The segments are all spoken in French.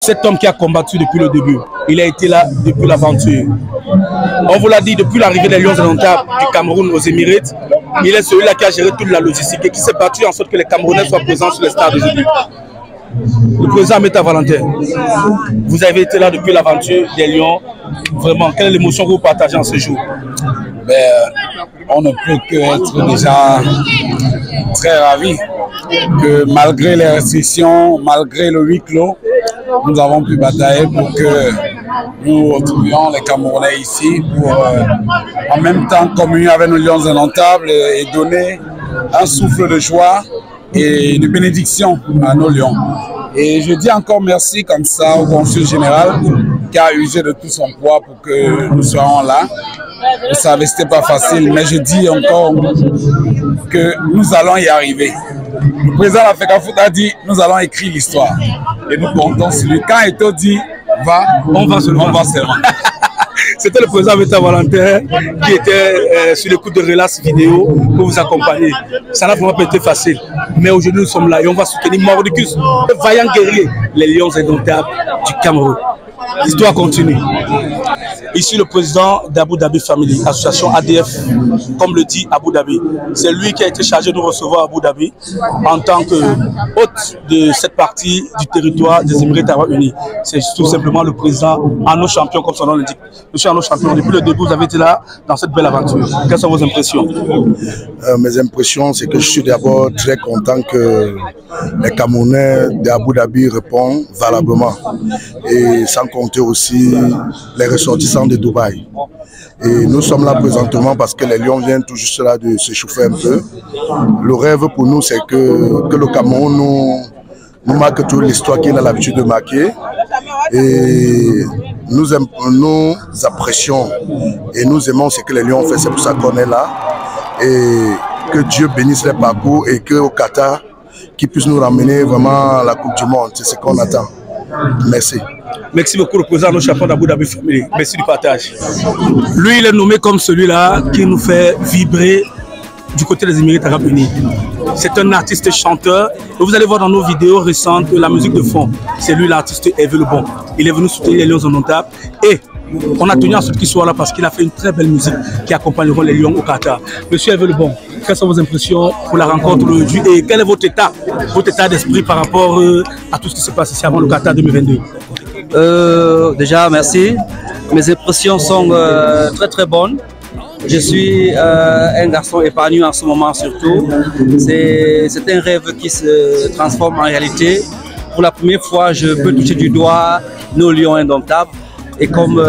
cet homme qui a combattu depuis le début. Il a été là depuis l'aventure. On vous l'a dit, depuis l'arrivée des Lions indomptables du Cameroun aux Émirats, il est celui-là qui a géré toute la logistique et qui s'est battu en sorte que les Camerounais soient présents sur les stades aujourd'hui. Le président Ameta Valentin, vous avez été là depuis l'aventure des Lions. Vraiment, quelle est l'émotion que vous partagez en ce jour? On ne peut qu'être déjà très ravis que malgré les restrictions, malgré le huis clos, nous avons pu batailler pour que nous retrouvions les Camerounais ici pour en même temps communier avec nos Lions indomptables et donner un souffle de joie et de bénédiction à nos Lions. Et je dis encore merci comme ça au consul général qui a usé de tout son poids pour que nous soyons là. Vous savez, ce n'était pas facile, mais je dis encore que nous allons y arriver. Le président Africa Foot a dit, nous allons écrire l'histoire. Et nous comptons sur lui. Quand Eto'o dit, va, on va seulement. C'était le président Ameta Valentin qui était sur l'écoute de Relax Vidéo pour vous accompagner. Ça n'a vraiment pas été facile. Mais aujourd'hui, nous sommes là et on va soutenir Mordicus, le vaillant guerrier, les Lions indomptables du Cameroun. L'histoire continue. Ici, le président d'Abu Dhabi Family, association ADF, comme le dit Abu Dhabi. C'est lui qui a été chargé de nous recevoir à Abu Dhabi en tant que hôte de cette partie du territoire des Émirats Arabes Unis. C'est tout simplement le président Arnaud Champion, comme son nom l'indique. Monsieur Arnaud Champion, depuis le début, vous avez été là dans cette belle aventure. Quelles sont vos impressions? Mes impressions, c'est que je suis d'abord très content que les Camerounais d'Abu Dhabi répondent valablement. Et sans compter aussi les ressortissants de Dubaï. Et nous sommes là présentement parce que les Lions viennent tout juste là de se chauffer un peu. Le rêve pour nous, c'est que le Cameroun nous marque toute l'histoire qu'il a l'habitude de marquer. Et nous apprécions et nous aimons ce que les Lions ont fait. C'est pour ça qu'on est là. Et que Dieu bénisse les parcours et qu'au Qatar, qu'il puisse nous ramener vraiment à la Coupe du Monde. C'est ce qu'on attend. Merci. Merci beaucoup, le président Arnaud Champion d'Abu Dhabi Family. Merci du partage. Lui, il est nommé comme celui-là qui nous fait vibrer du côté des Émirats Arabes Unis. C'est un artiste chanteur. Et vous allez voir dans nos vidéos récentes la musique de fond. C'est lui l'artiste Hervé Lebon. Il est venu soutenir les Lions indomptables. Et on a tenu à ce qu'il soit là parce qu'il a fait une très belle musique qui accompagneront les Lions au Qatar. Monsieur Hervé Lebon, quelles sont vos impressions pour la rencontre d'aujourd'hui et quel est votre état d'esprit par rapport à tout ce qui se passe ici avant le Qatar 2022? Déjà, merci. Mes impressions sont très très bonnes. Je suis un garçon épanoui en ce moment surtout. C'est un rêve qui se transforme en réalité. Pour la première fois, je peux toucher du doigt nos Lions indomptables. Et comme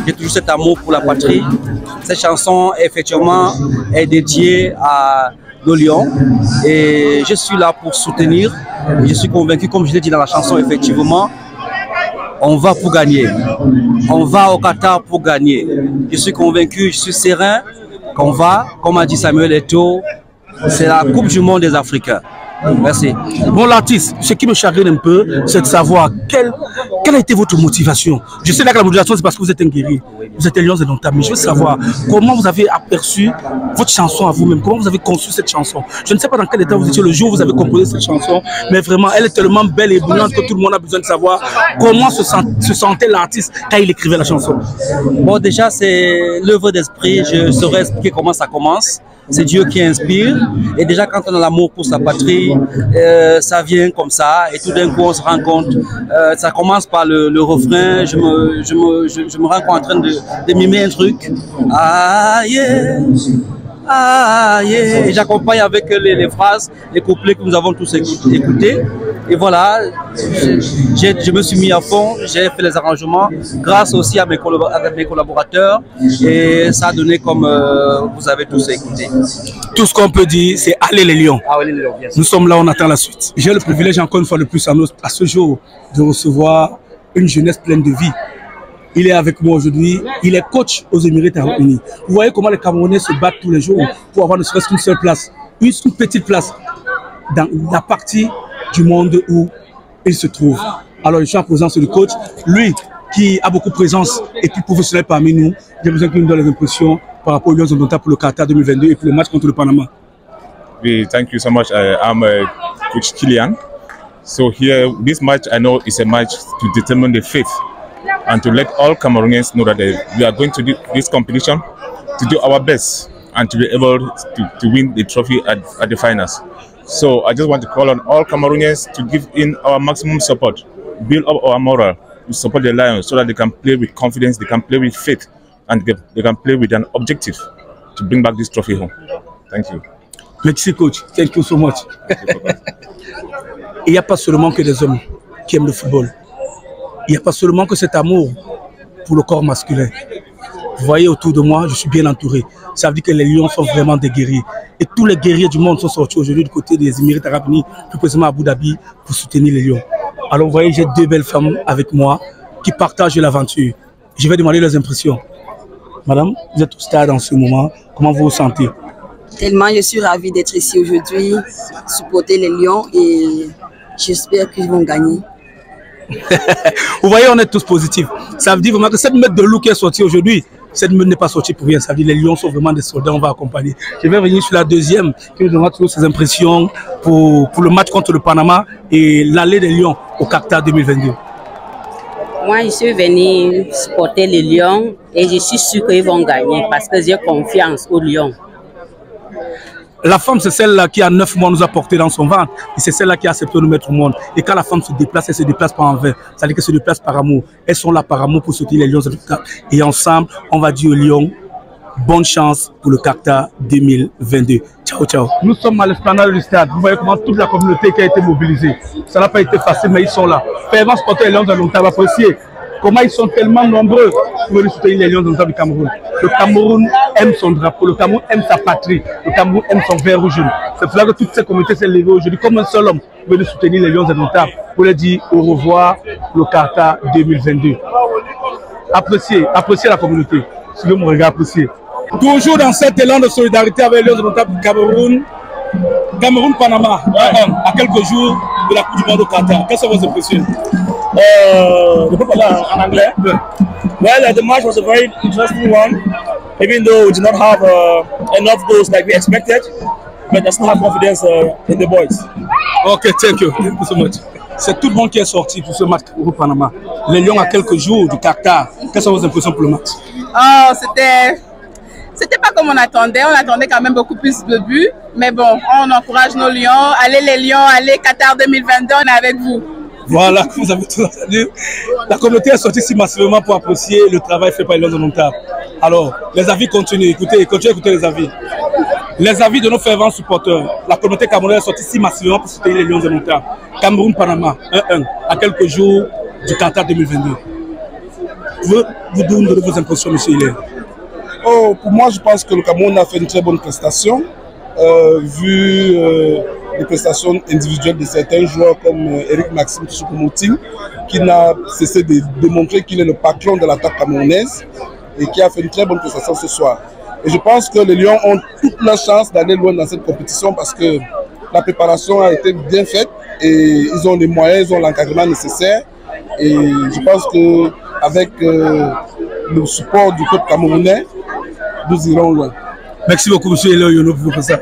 j'ai toujours cet amour pour la patrie, cette chanson effectivement est dédiée à nos Lions. Et je suis là pour soutenir. Et je suis convaincu, comme je l'ai dit dans la chanson, effectivement, on va pour gagner. On va au Qatar pour gagner. Je suis convaincu, je suis serein qu'on va, comme a dit Samuel Eto'o, c'est la Coupe du Monde des Africains. Merci. Bon, l'artiste, ce qui me chagrine un peu, c'est de savoir quelle a été votre motivation. Je sais là que la motivation, c'est parce que vous êtes un guerrier. Vous êtes un Lions indomptables. Mais je veux savoir comment vous avez aperçu votre chanson à vous-même. Comment vous avez conçu cette chanson. Je ne sais pas dans quel état vous étiez le jour où vous avez composé cette chanson. Mais vraiment, elle est tellement belle et brillante que tout le monde a besoin de savoir comment se sentait l'artiste quand il écrivait la chanson. Bon, déjà, c'est l'œuvre d'esprit. Je saurais expliquer comment ça commence. C'est Dieu qui inspire. Et déjà, quand on a l'amour pour sa patrie, ça vient comme ça. Et tout d'un coup, on se rend compte. Ça commence par le refrain. Je me rends compte en train de mimer un truc. Ah yeah, ah yeah. Et j'accompagne avec les phrases, les couplets que nous avons tous écoutés. Et voilà, je me suis mis à fond, j'ai fait les arrangements grâce aussi à mes collaborateurs et ça a donné comme vous avez tous écouté. Tout ce qu'on peut dire, c'est allez les Lions. Ah, oui, les Lions, bien sûr. Nous sommes là, on attend la suite. J'ai le privilège encore une fois de plus à ce jour de recevoir une jeunesse pleine de vie. Il est avec moi aujourd'hui, il est coach aux Émirats Arabes Unis. Vous voyez comment les Camerounais se battent tous les jours pour avoir ne serait-ce qu'une seule place, une petite place dans la partie du monde où il se trouve. Alors je suis en présence du coach, lui qui a beaucoup de présence et plus professionnel parmi nous. J'ai besoin qu'il nous donne les impressions par rapport aux Lions indomptables pour le Qatar 2022 et pour le match contre le Panama. Thank you so much. I'm Coach Kylian. So here, this match, I know, is a match to determine the fate and to let all Cameroonians know that we are going to do this competition to do our best and to be able to win the trophy at the finals. So I just want to call on all Cameroonians to give in our maximum support, build up our morale, to support the Lions so that they can play with confidence, they can play with faith, and they can play with an objective to bring back this trophy home. Thank you. Merci coach, thank you so much. Il n'y a pas seulement que des hommes qui aiment le football. Il n'y a pas seulement que cet amour pour le corps masculin. Vous voyez autour de moi, je suis bien entouré. Ça veut dire que les Lions sont vraiment des guerriers. Et tous les guerriers du monde sont sortis aujourd'hui du côté des Émirats Arabes Unis, plus précisément à Abu Dhabi, pour soutenir les Lions. Alors vous voyez, j'ai deux belles femmes avec moi qui partagent l'aventure. Je vais demander leurs impressions. Madame, vous êtes au stade en ce moment. Comment vous vous sentez? Tellement je suis ravie d'être ici aujourd'hui, supporter les Lions et j'espère qu'ils vont gagner. Vous voyez, on est tous positifs. Ça veut dire vraiment que cette meute de loup qui est sortie aujourd'hui, cette meute n'est pas sortie pour rien. Ça veut dire que les Lions sont vraiment des soldats, on va accompagner. Je vais revenir sur la deuxième, qui nous donnera toujours ses impressions pour le match contre le Panama et l'aller des Lions au Qatar 2022. Moi, je suis venu supporter les Lions et je suis sûr qu'ils vont gagner parce que j'ai confiance aux Lions. La femme, c'est celle-là qui, à 9 mois, nous a porté dans son ventre. Et c'est celle-là qui a accepté de nous mettre au monde. Et quand la femme se déplace, elle se déplace pas en vain. Ça veut dire qu'elle se déplace par amour. Elles sont là par amour pour soutenir les Lions. Et ensemble, on va dire aux Lions, bonne chance pour le Qatar 2022. Ciao, ciao. Nous sommes à l'esplanade du stade. Vous voyez comment toute la communauté qui a été mobilisée. Ça n'a pas été facile, mais ils sont là. Fervent supporter les Lions de longtemps, apprécier comment ils sont tellement nombreux pour venir soutenir les Lions de longtemps du Cameroun. Le Cameroun aime son drapeau, le Cameroun aime sa patrie, le Cameroun aime son vert rouge. C'est pour cela que toute cette communauté s'est levée aujourd'hui comme un seul homme pour venir soutenir les Lions de longtemps, pour leur dire au revoir le Qatar 2022. Appréciez la communauté. Suivez mon regard, appréciez. Toujours dans cet élan de solidarité avec les Lions de longtemps du Cameroun, Cameroun-Panama, à quelques jours de la Coupe du Monde au Qatar. Quelles sont vos impressions? Je peux parler en anglais. Well, the match was a very interesting one, even though we did not have enough goals like we expected, but I still have confidence in the boys. Okay, thank you so much. C'est tout le monde qui est sorti pour ce match au Panama. Les Lions à quelques jours du Qatar. Quelles sont vos impressions pour le match? Oh, c'était pas comme on attendait. On attendait quand même beaucoup plus de buts. Mais bon, on encourage nos Lions. Allez les Lions, allez Qatar 2022, on est avec vous. Voilà, vous avez tout entendu. La communauté est sortie si massivement pour apprécier le travail fait par les Lions de longtemps. Alors, les avis continuent. Continuez à écouter les avis. Les avis de nos fervents supporters. La communauté camerounaise est sortie si massivement pour soutenir les Lions de longtemps. Cameroun-Panama, 1-1, à quelques jours du Qatar 2022. Vous donnez vos impressions, M. Hilaire? Oh, pour moi, je pense que le Cameroun a fait une très bonne prestation, vu les prestations individuelles de certains joueurs comme Eric Maxime Choupo-Moting, qui n'a cessé de démontrer qu'il est le patron de l'attaque camerounaise et qui a fait une très bonne prestation ce soir. Et je pense que les Lions ont toute leur chance d'aller loin dans cette compétition parce que la préparation a été bien faite et ils ont les moyens, ils ont l'encadrement nécessaire. Et je pense qu'avec le support du peuple camerounais, nous irons loin. Merci beaucoup, M. Hilaire, pour votre message.